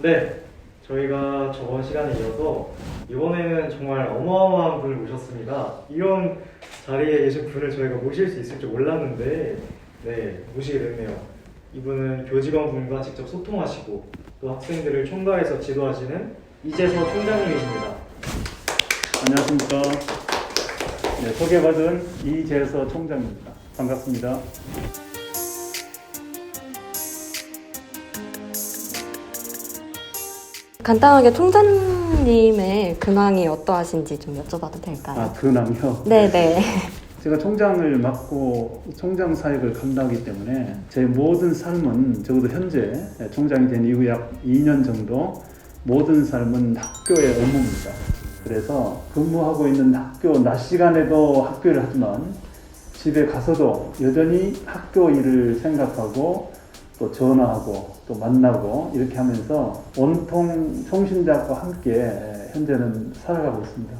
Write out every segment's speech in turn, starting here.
네, 저희가 저번 시간에 이어서 이번에는 정말 어마어마한 분을 모셨습니다. 이런 자리에 계신 분을 저희가 모실 수 있을 줄 몰랐는데 모시게 됐네요. 이분은 교직원분과 직접 소통하시고 또 학생들을 총괄해서 지도하시는 이재서 총장님이십니다. 안녕하십니까. 소개받은 이재서 총장입니다. 반갑습니다. 간단하게 총장님의 근황이 어떠하신지 좀 여쭤봐도 될까요? 근황이요? 네네. 제가 총장을 맡고 총장 사역을 감당하기 때문에 제 모든 삶은 적어도 현재 총장이 된 이후 약 2년 정도 모든 삶은 학교의 업무입니다. 그래서 근무하고 있는 학교 낮 시간에도 학교를 하지만 집에 가서도 여전히 학교 일을 생각하고 또 전화하고 또 만나고 이렇게 하면서 온통 총신대학과 함께 현재는 살아가고 있습니다.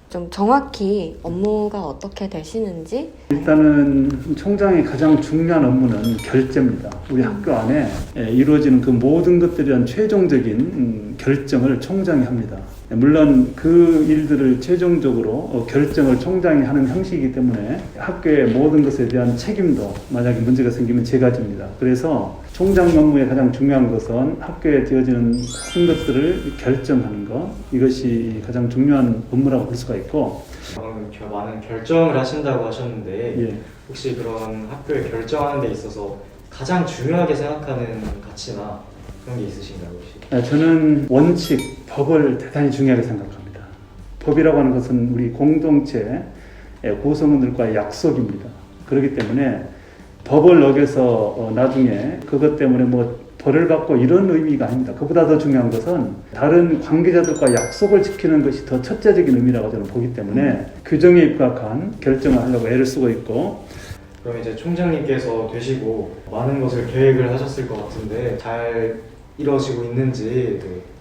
좀 정확히 업무가 어떻게 되시는지? 일단은 총장의 가장 중요한 업무는 결제입니다. 우리 학교 안에 이루어지는 그 모든 것들에 대한 최종적인 결정을 총장이 합니다. 물론 그 일들을 최종적으로 결정을 총장이 하는 형식이기 때문에 학교의 모든 것에 대한 책임도 만약에 문제가 생기면 제가 집니다. 그래서 총장 업무의 가장 중요한 것은 학교에 되어지는 모든 것들을 결정하는 것, 이것이 가장 중요한 업무라고 볼 수가 있고, 방금 많은 결정을 하신다고 하셨는데 예. 혹시 그런 학교에 결정하는 데 있어서 가장 중요하게 생각하는 가치나 그런 게 있으신가요 혹시? 저는 원칙, 법을 대단히 중요하게 생각합니다. 법이라고 하는 것은 우리 공동체 구성원들과의 약속입니다. 그렇기 때문에 법을 어겨서 나중에 그것 때문에 벌을 받고 이런 의미가 아닙니다. 그보다 더 중요한 것은 다른 관계자들과 약속을 지키는 것이 더 첫째적인 의미라고 저는 보기 때문에 규정에 입각한 결정을 하려고 애를 쓰고 있고. 그럼 이제 총장님께서 되시고 많은 것을 계획을 하셨을 것 같은데 잘 이루어지고 있는지.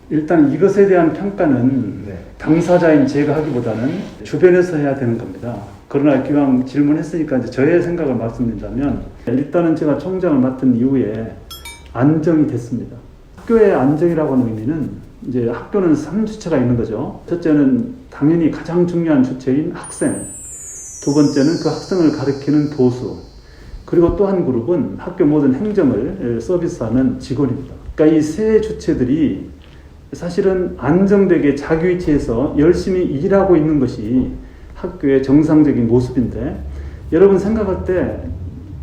일단 이것에 대한 평가는 당사자인 제가 하기보다는 주변에서 해야 되는 겁니다. 그러나 기왕 질문했으니까 이제 저의 생각을 말씀드린다면 일단은 제가 총장을 맡은 이후에 안정이 됐습니다. 학교의 안정이라고 하는 의미는 이제 학교는 3주체가 있는 거죠. 첫째는 당연히 가장 중요한 주체인 학생, 두 번째는 그 학생을 가르치는 교수, 그리고 또 한 그룹은 학교 모든 행정을 서비스하는 직원입니다. 그러니까 이 세 주체들이 사실은 안정되게 자기 위치에서 열심히 일하고 있는 것이 학교의 정상적인 모습인데 여러분 생각할 때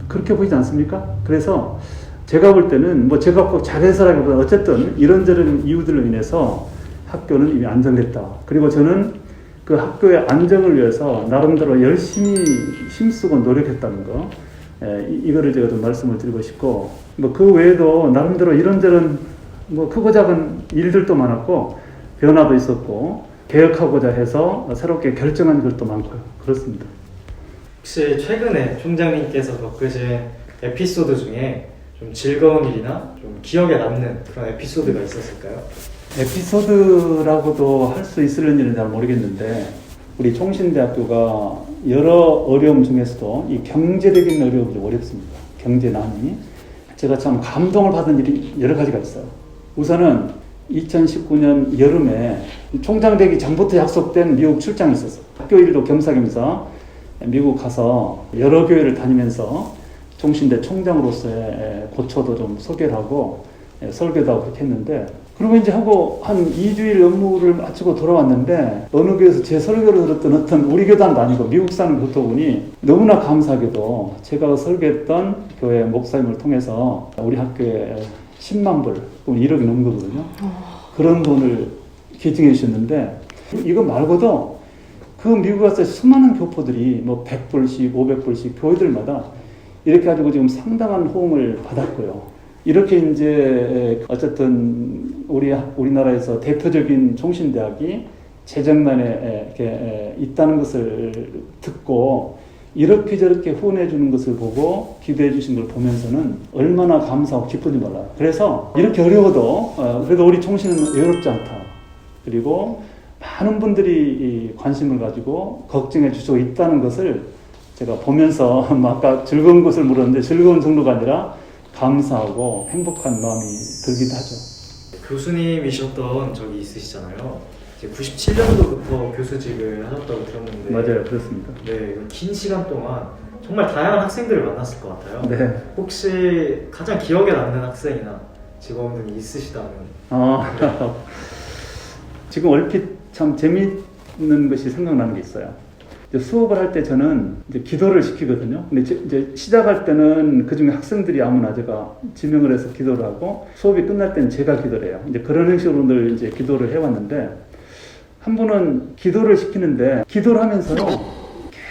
그렇게 보이지 않습니까? 그래서 제가 볼 때는 제가 꼭 잘해서라기보다 어쨌든 이런저런 이유들로 인해서 학교는 이미 안정됐다. 그리고 저는 그 학교의 안정을 위해서 나름대로 열심히 힘쓰고 노력했다는 거, 이거를 제가 좀 말씀을 드리고 싶고, 그 외에도 나름대로 이런저런 크고 작은 일들도 많았고 변화도 있었고 개혁하고자 해서 새롭게 결정한 것도 많고요. 그렇습니다. 혹시 최근에 총장님께서 겪으신 에피소드 중에 좀 즐거운 일이나 좀 기억에 남는 그런 에피소드가 있었을까요? 에피소드라고도 할 수 있을는지는 잘 모르겠는데 우리 총신대학교가 여러 어려움 중에서도 이 경제적인 어려움이 좀 어렵습니다. 경제난이. 제가 참 감동을 받은 일이 여러 가지가 있어요. 우선은 2019년 여름에 총장 되기 전부터 약속된 미국 출장이 있었어요. 학교 일도 겸사겸사 미국 가서 여러 교회를 다니면서 총신대 총장으로서의 고초도 좀 소개를 하고 설교도 하고 그렇게 했는데, 그리고 이제 하고 한 2주일 업무를 마치고 돌아왔는데 어느 교회에서 제 설교를 들었던 어떤 우리 교단도 아니고 미국 사는 교토분이 너무나 감사하게도 제가 설교했던 교회 목사님을 통해서 우리 학교에 10만 불, 1억이 넘는 거거든요. 그런 돈을 기증해 주셨는데, 이거 말고도 그 미국 가서 수많은 교포들이 100불씩, 500불씩 교회들마다 이렇게 가지고 지금 상당한 호응을 받았고요. 이렇게 이제 어쨌든 우리나라에서 대표적인 총신대학이 재정난에 이렇게 있다는 것을 듣고 이렇게 저렇게 후원해 주는 것을 보고 기대해 주신 걸 보면서는 얼마나 감사하고 기쁜지 몰라요. 그래서 이렇게 어려워도 그래도 우리 총신은 외롭지 않다. 그리고 많은 분들이 관심을 가지고 걱정해 주시고 있다는 것을 제가 보면서 아까 즐거운 것을 물었는데 즐거운 정도가 아니라 감사하고 행복한 마음이 들기도 하죠. 교수님이셨던 적이 있으시잖아요. 이제 97년도부터 교수직을 하셨다고 들었는데 맞아요, 그렇습니다. 네, 긴 시간 동안 정말 다양한 학생들을 만났을 것 같아요. 네. 혹시 가장 기억에 남는 학생이나 직원분이 있으시다면? 지금 얼핏 참 재미있는 것이 생각나는 게 있어요. 이제 수업을 할 때 저는 이제 기도를 시키거든요. 근데 이제 시작할 때는 그 중에 학생들이 아무나 제가 지명을 해서 기도를 하고 수업이 끝날 때는 제가 기도를 해요. 이제 그런 형식으로 늘 이제 기도를 해왔는데 한 분은 기도를 시키는데 기도를 하면서도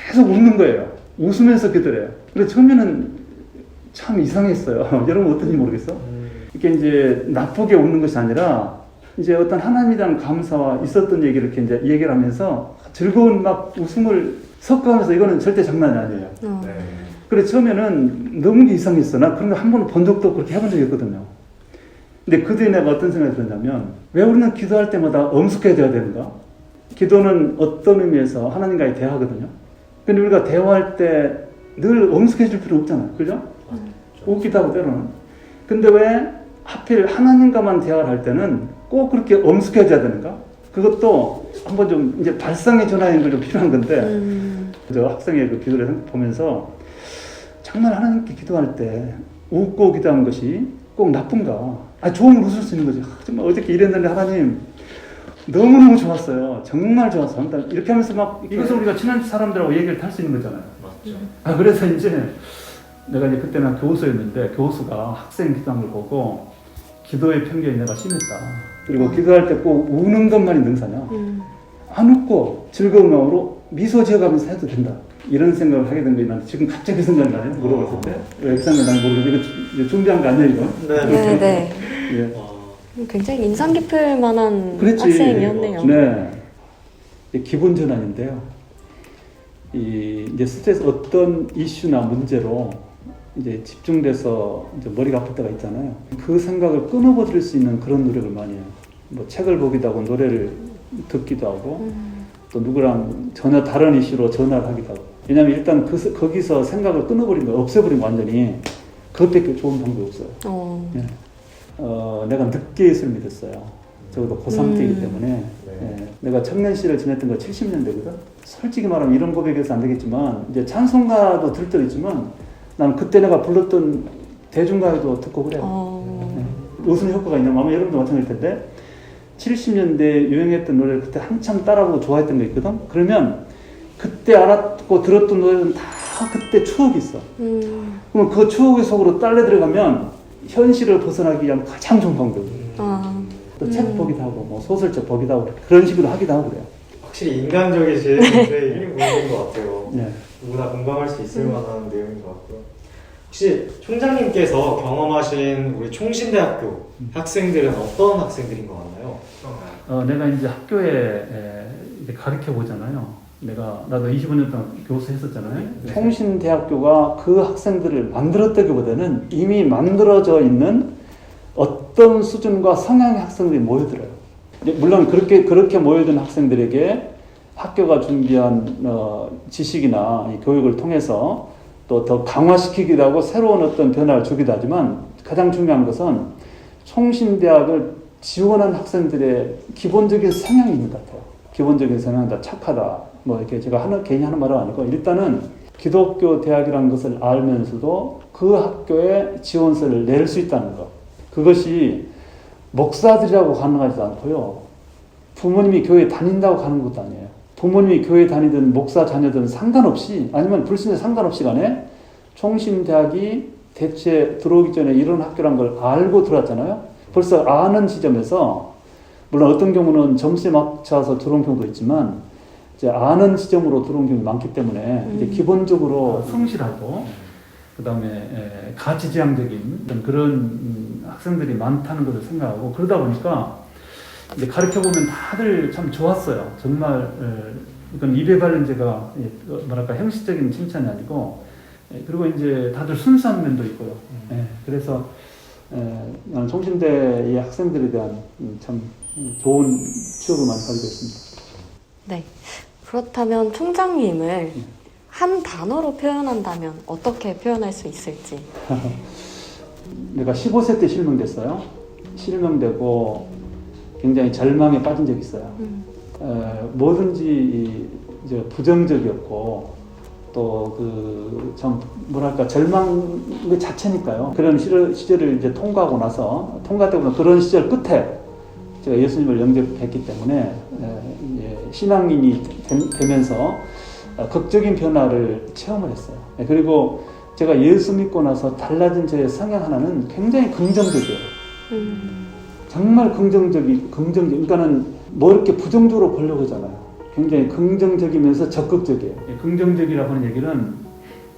계속 웃는 거예요. 웃으면서 기도를 해요. 근데 처음에는 참 이상했어요. 여러분 어떤지 모르겠어? 이게 이제 나쁘게 웃는 것이 아니라 이제 어떤 하나님에 대한 감사와 있었던 얘기를 이렇게 이제 얘기를 하면서 즐거운 막 웃음을 섞어가면서 이거는 절대 장난이 아니에요. 네. 그래 처음에는 너무 이상했어. 나 그런 거 한 번은 본 적도 없고 그렇게 해본 적이 없거든요. 근데 그 뒤에 내가 어떤 생각이 들었냐면 왜 우리는 기도할 때마다 엄숙해야 되는가? 기도는 어떤 의미에서 하나님과의 대화거든요. 근데 우리가 대화할 때 늘 엄숙해질 필요 없잖아요. 그죠? 웃기도 하고 때로는. 근데 왜 하필 하나님과만 대화를 할 때는 꼭 그렇게 엄숙해져야 되는가? 그것도 한번 좀 이제 발상의 전환이 좀 필요한 건데 저 학생의 그 기도를 보면서 정말 하나님께 기도할 때 웃고 기도하는 것이 꼭 나쁜가? 좋으면 웃을 수 있는 거지. 정말 어저께 이랬는데 하나님 너무너무 좋았어요. 정말 좋았어. 이렇게 하면서 막 이것을 우리가 친한 사람들하고 얘기를 할 수 있는 거잖아요. 맞죠. 그래서 이제 내가 이제 그때는 교수였는데 교수가 학생 기도한 걸 보고 기도의 편견이 내가 심했다. 그리고 기도할 때 꼭 우는 것만이 능사냐. 안 웃고 즐거운 마음으로 미소 지어가면서 해도 된다. 이런 생각을 하게 된 거예요. 난 지금 갑자기 생각이 나요. 물어봤을 때. 왜 생각이 나는지 모르겠는데 이거 준비한 거 아니에요, 이거? 네. 예. 굉장히 인상 깊을 만한 그랬지. 학생이었네요. 네. 기본 전환인데요. 이제 스트레스 어떤 이슈나 문제로 이제 집중돼서 이제 머리가 아플 때가 있잖아요. 그 생각을 끊어버릴 수 있는 그런 노력을 많이 해요. 뭐 책을 보기도 하고 노래를 듣기도 하고 또 누구랑 전혀 다른 이슈로 전화를 하기도 하고. 왜냐면 일단 거기서 생각을 끊어버린 거, 없애버린 거 완전히 그것밖에 좋은 방법이 없어요. 네. 내가 늦게 예수를 믿었어요. 적어도 고3 때이기 때문에 내가 청년시를 지냈던 거 70년대거든. 솔직히 말하면 이런 고백에서 안 되겠지만 이제 찬송가도 들 때도 있지만 나는 그때 내가 불렀던 대중가요도 듣고 그래요. 무슨 효과가 있냐면 아마 여러분도 마찬가지일 텐데 70년대 유행했던 노래를 그때 한참 따라하고 좋아했던 거 있거든. 그러면 그때 알았고 들었던 노래는 다 그때 추억이 있어. 그러면 그 추억의 속으로 딸려 들어가면 현실을 벗어나기 위한 가장 좋은 방법이에요. 또 책 보기도 하고 뭐 소설책 보기도 하고 그런 식으로 하기도 하고 그래요. 확실히 인간적이신 힘이 보이는 것 같아요. 네. 누구나 공감할 수 있을 만한 내용인 것 같고요. 혹시 총장님께서 경험하신 우리 총신대학교 학생들은 어떤 학생들인 것 같나요? 내가 이제 학교에 이제 가르쳐 보잖아요. 나도 25년 동안 교수 했었잖아요. 네. 총신대학교가 그 학생들을 만들었다기보다는 이미 만들어져 있는 어떤 수준과 성향의 학생들이 모여들어요. 물론 그렇게 모여든 학생들에게 학교가 준비한 지식이나 이 교육을 통해서 또 더 강화시키기도 하고 새로운 어떤 변화를 주기도 하지만 가장 중요한 것은 총신대학을 지원한 학생들의 기본적인 성향이 있는 것 같아요. 기본적인 성향은 다 착하다. 뭐 이렇게 제가 괜히 하는 말은 아니고 일단은 기독교 대학이라는 것을 알면서도 그 학교에 지원서를 낼 수 있다는 것. 그것이 목사들이라고 가능하지도 않고요. 부모님이 교회 다닌다고 가는 것도 아니에요. 부모님이 교회 다니든 목사 자녀든 상관없이 아니면 불신에 상관없이 간에 총신대학이 대체 들어오기 전에 이런 학교란 걸 알고 들어왔잖아요. 벌써 아는 지점에서 물론 어떤 경우는 점수에 맞춰서 들어온 경우도 있지만 이제 아는 지점으로 들어온 경우가 많기 때문에 이제 기본적으로 성실하고 그다음에 가치지향적인 그런 학생들이 많다는 것을 생각하고 그러다 보니까 이제 가르쳐 보면 다들 참 좋았어요. 정말 이건 입에 바른 제가 뭐랄까 형식적인 칭찬이 아니고 그리고 이제 다들 순수한 면도 있고요. 그래서 나는 총신대의 학생들에 대한 참 좋은 추억을 많이 가지고 있습니다. 네. 그렇다면 총장님을 한 단어로 표현한다면 어떻게 표현할 수 있을지. 내가 15세 때 실명됐어요. 실명되고 굉장히 절망에 빠진 적이 있어요. 뭐든지 이제 부정적이었고 또 그 참 뭐랄까 절망 그 자체니까요. 그런 시절을 이제 통과되고 나 그런 시절 끝에 제가 예수님을 영접했기 때문에 신앙인이 되면서 극적인 변화를 체험을 했어요. 그리고 제가 예수 믿고 나서 달라진 저의 성향 하나는 굉장히 긍정적이에요. 정말 그러니까는 뭐 이렇게 부정적으로 보려고 하잖아요. 굉장히 긍정적이면서 적극적이에요. 긍정적이라고 하는 얘기는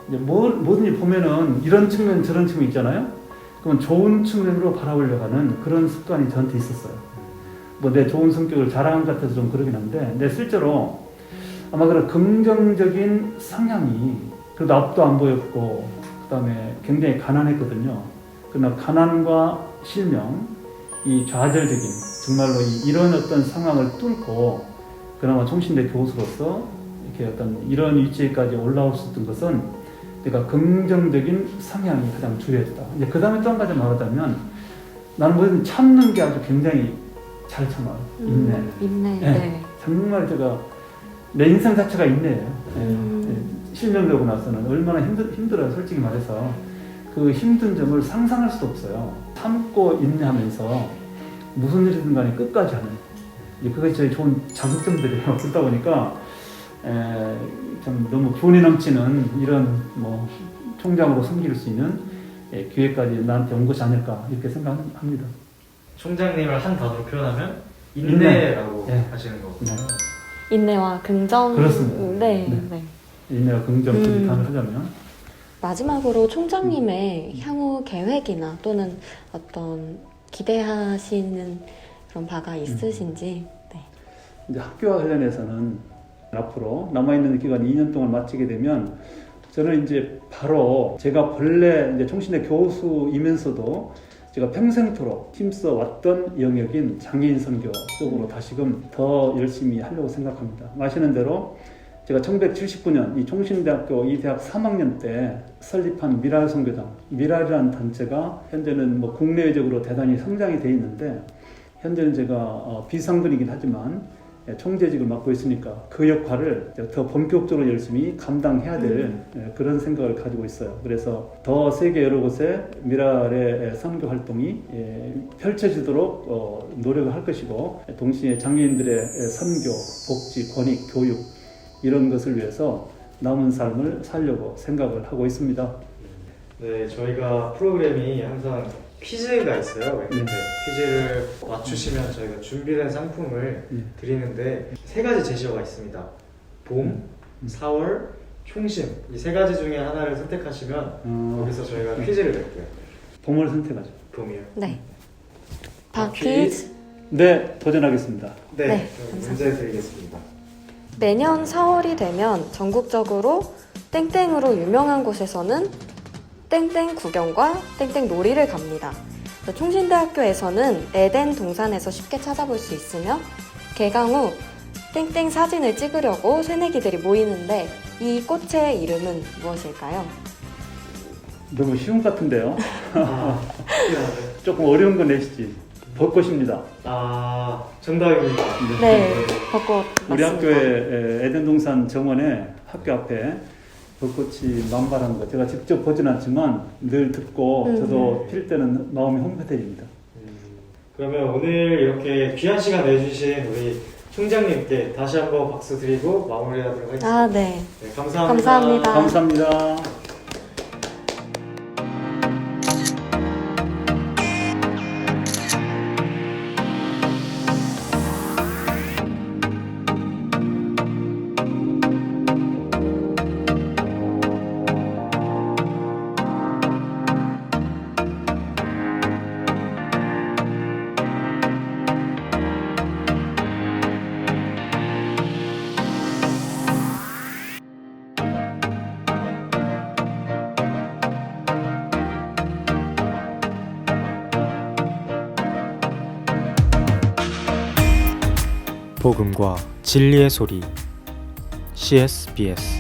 이제 뭐든지 보면은 이런 측면 저런 측면 있잖아요. 그러면 좋은 측면으로 바라보려고 하는 그런 습관이 저한테 있었어요. 뭐 내 좋은 성격을 자랑한 것 같아서 좀 그러긴 한데, 근데 실제로 아마 그런 긍정적인 성향이 그래도 앞도 안 보였고 그다음에 굉장히 가난했거든요. 그러나 가난과 실명, 이 좌절적인 정말로 이런 어떤 상황을 뚫고 그나마 총신대 교수로서 이렇게 어떤 이런 위치에까지 올라올 수 있던 것은 내가 긍정적인 성향이 가장 중요했다. 이제 그 다음에 또 한 가지 말하자면 나는 뭐든 참는 게 아주 굉장히 잘 참아요. 인내. 네. 정말 제가 내 인생 자체가 인내예요. 실명되고 나서는 얼마나 힘들어요. 솔직히 말해서 그 힘든 점을 상상할 수도 없어요. 참고 인내하면서 무슨 일이든 간에 끝까지 하는 그것이 저희 좋은 장점들이에요. 그러다 보니까 참 너무 분이 넘치는 이런 뭐 총장으로 섬길 수 있는 기회까지 나한테 온 것이 아닐까 이렇게 생각합니다. 총장님을 한 단어로 표현하면 인내라고 하시는 거군요. 인내와 긍정. 그렇습니다. 네. 인내와 긍정 그 단어를 하자면 마지막으로 총장님의 향후 계획이나 또는 어떤 기대하시는 그런 바가 있으신지. 네. 이제 학교와 관련해서는 앞으로 남아있는 기간 2년 동안 마치게 되면 저는 이제 바로 제가 본래 이제 총신대 교수이면서도 제가 평생토록 힘써 왔던 영역인 장애인 선교 쪽으로 다시금 더 열심히 하려고 생각합니다. 아시는 대로 제가 1979년 이 총신대학교 이 대학 3학년 때 설립한 미랄 선교단, 미랄이라는 단체가 현재는 뭐 국내외적으로 대단히 성장이 돼 있는데 현재는 제가 비상근이긴 하지만 총재직을 맡고 있으니까 그 역할을 더 본격적으로 열심히 감당해야 될 그런 생각을 가지고 있어요. 그래서 더 세계 여러 곳에 미랄의 선교 활동이 펼쳐지도록 노력을 할 것이고 동시에 장애인들의 선교, 복지, 권익, 교육 이런 것을 위해서 남은 삶을 살려고 생각을 하고 있습니다. 네, 저희가 프로그램이 항상 퀴즈가 있어요. 퀴즈를 맞추시면 저희가 준비된 상품을 드리는데 3가지 제시어가 있습니다. 봄, 4월, 총심 이 3가지 중에 하나를 선택하시면 여기서 저희가 퀴즈를 낼게요. 봄을 선택하죠. 봄이요? 네. 퀴즈. 네, 도전하겠습니다. 네, 문제 드리겠습니다. 매년 4월이 되면 전국적으로 땡땡으로 유명한 곳에서는 땡땡 구경과 땡땡 놀이를 갑니다. 총신대학교에서는 에덴 동산에서 쉽게 찾아볼 수 있으며 개강 후 땡땡 사진을 찍으려고 새내기들이 모이는데 이 꽃의 이름은 무엇일까요? 너무 쉬운 것 같은데요. 조금 어려운 거 내시지. 벚꽃입니다. 정답입니다. 네, 벚꽃 우리 맞습니다. 학교의 에덴 동산 정원에 학교 앞에 벚꽃이 만발한 거 제가 직접 보진 않지만 늘 듣고 저도 필 때는 마음이 홍보해집니다. 그러면 오늘 이렇게 귀한 시간 내주신 우리 총장님께 다시 한번 박수 드리고 마무리하도록 하겠습니다. 네. 네, 감사합니다. 감사합니다. 복음과 진리의 소리 CSBS